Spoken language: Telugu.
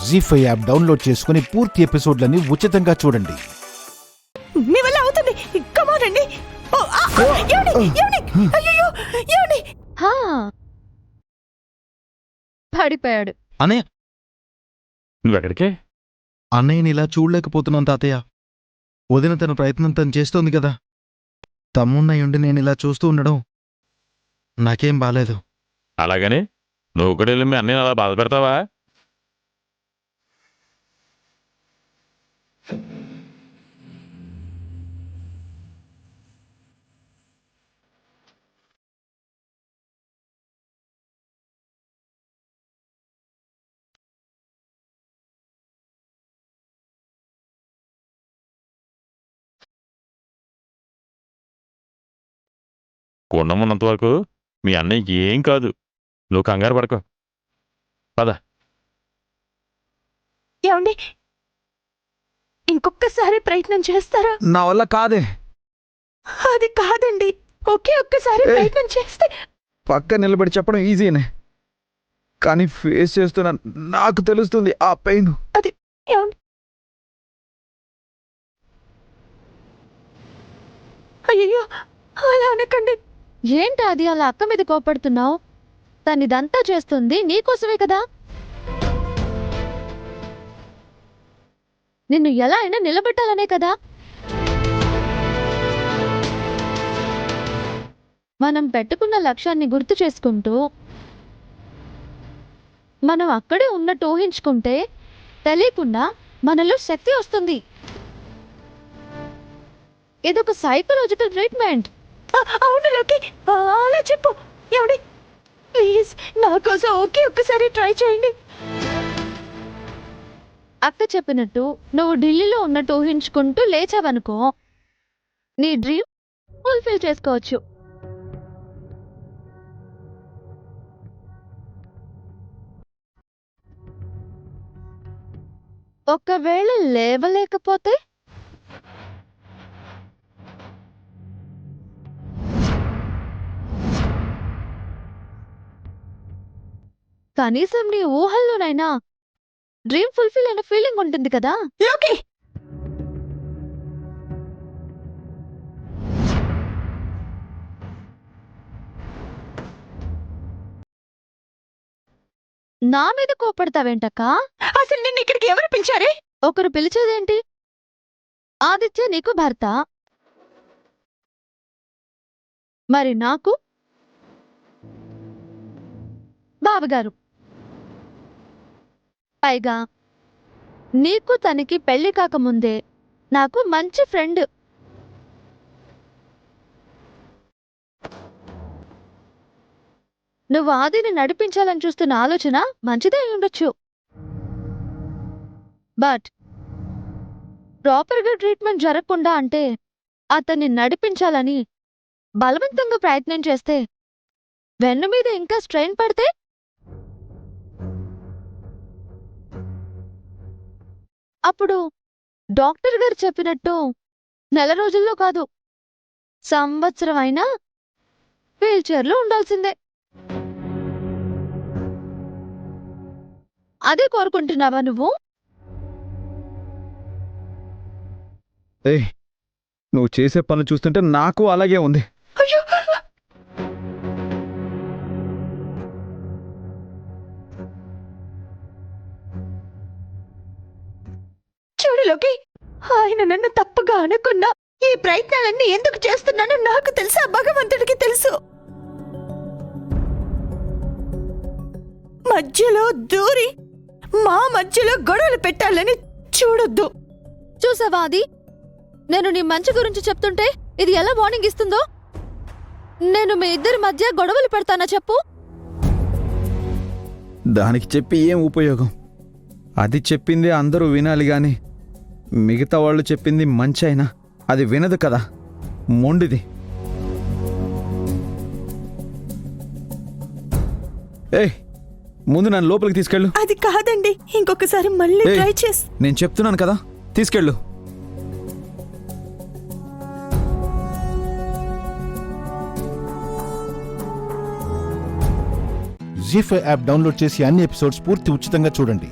జీ5 యాప్ డౌన్లోడ్ చేసుకుని పూర్తి ఎపిసోడ్లని ఉచితంగా చూడండి. మీ వల్ల అవుతుంది. కమాన్ అండి. పడిపోయాడు. అన్నయ్య, నువ్వెక్కడికే? అన్నయ్యని ఇలా చూడలేకపోతున్నాను తాతయ్య. వదిన తన ప్రయత్నం తను చేస్తోంది కదా. తమ్మున్నయ్యుండి నేను ఇలా చూస్తూ ఉండడం నాకేం బాలేదు. అలాగని నువ్వు కూడా వెళ్ళి మీ అన్నయ్యని అలా బాధ పెడతావా? ఉన్నంత వరకు మీ అన్నయ్యకి ఏం కాదు. నువ్వు కంగారు పడకు. పద. ఏమండి, ఇంకొకసారి ప్రయత్నం చేస్తారా? నా వల్ల కాదే. అది కాదండి, ఒక్కసారి ప్రయత్నం చేస్తే. పక్క నిలబడి చెప్పడం ఈజీనే, కానీ ఫేస్ చేస్తున్నా నాకు తెలుస్తుంది ఆ పెయిన్. అది ఏమండి, అయ్యో అలా అనకండి. ఏంటి అది అలా అక్క మీద కోపడుతున్నావు? తనిదంతా చేస్తుంది నీకోసమే కదా. నిన్ను ఎలా అయినా నిలబెట్టాలనే కదా. మనం పెట్టుకున్న లక్ష్యాన్ని గుర్తు చేసుకుంటూ మనం అక్కడే ఉన్నట్టు ఊహించుకుంటే తెలియకుండా మనలో శక్తి వస్తుంది. ఇదొక సైకలాజికల్ ట్రీట్మెంట్. అవును లోకి, అలా చెప్పు. ఏమండి, ప్లీజ్ నా కోసం ఒక్కసారి ట్రై చేయండి. అక్క చెప్పినట్టు నువ్వు ఢిల్లీలో ఉన్నట్టు ఊహించుకుంటూ లేచావనుకో, నీ డ్రీమ్ ఫుల్ఫిల్ చేసుకోవచ్చు. ఒకవేళ లేవలేకపోతే కనీసం నీ ఊహల్లోనైనా డ్రీమ్ ఫుల్ఫిల్ అయిన ఫీలింగ్ ఉంటుంది కదా. లోకి, నా మీద కోపడతావేంటక్కా? అసలు నిన్ను ఇక్కడికి ఎవరు పిలిచారే? ఒకరు పిలిచేదేంటి? ఆదిత్య నీకు భర్త, మరి నాకు బావగారు. పైగా నీకు తనకి పెళ్లి కాకముందే నాకు మంచి ఫ్రెండ్. నువ్వు ఆదిని నడిపించాలని చూస్తున్న ఆలోచన మంచిదే అయి ఉండొచ్చు, బట్ ప్రాపర్గా ట్రీట్మెంట్ జరగకుండా అంటే అతన్ని నడిపించాలని బలవంతంగా ప్రయత్నం చేస్తే వెన్ను మీద ఇంకా స్ట్రెయిన్ పడితే అప్పుడు డాక్టర్ గారు చెప్పినట్టు నెల రోజుల్లో కాదు, సంవత్సరం అయినా వీల్ చైర్లో ఉండాల్సిందే. అదే కోరుకుంటున్నావా నువ్వు? ఏయ్, నువ్వు చేసే పనులు చూస్తుంటే నాకు అలాగే ఉంది. అయ్యో, చూడు లోకి, ఆయన నన్ను తప్పుగా అనుకున్నా ఈ ప్రయత్నాలన్నీ ఎందుకు చేస్తున్నానో నాకు తెలుసా, భగవంతుడికి తెలుసు. మధ్యలో దూరి మా మధ్యలో గొడవలు పెట్టాలని చూడొద్దు. చూసావా అది? నేను నీ మంచి గురించి చెప్తుంటే ఇది ఎలా వార్నింగ్ ఇస్తుందో. నేను మీ ఇద్దరి మధ్య గొడవలు పెడతానా చెప్పు? దానికి చెప్పి ఏం ఉపయోగం? అది చెప్పింది అందరూ వినాలి గాని మిగతా వాళ్ళు చెప్పింది మంచి అయినా అది వినదు కదా, మొండిది. ఏయ్, ముందు నన్ను లోపలికి తీసుకెళ్ళు. అది కాదండి, ఇంకొకసారి మళ్ళీ ఏయ్, ట్రై చేసి. నేను చెప్తున్నాను కదా, తీసుకెళ్ళు. జీ5 యాప్ డౌన్లోడ్ చేసి అన్ని ఎపిసోడ్స్ పూర్తి ఉచితంగా చూడండి.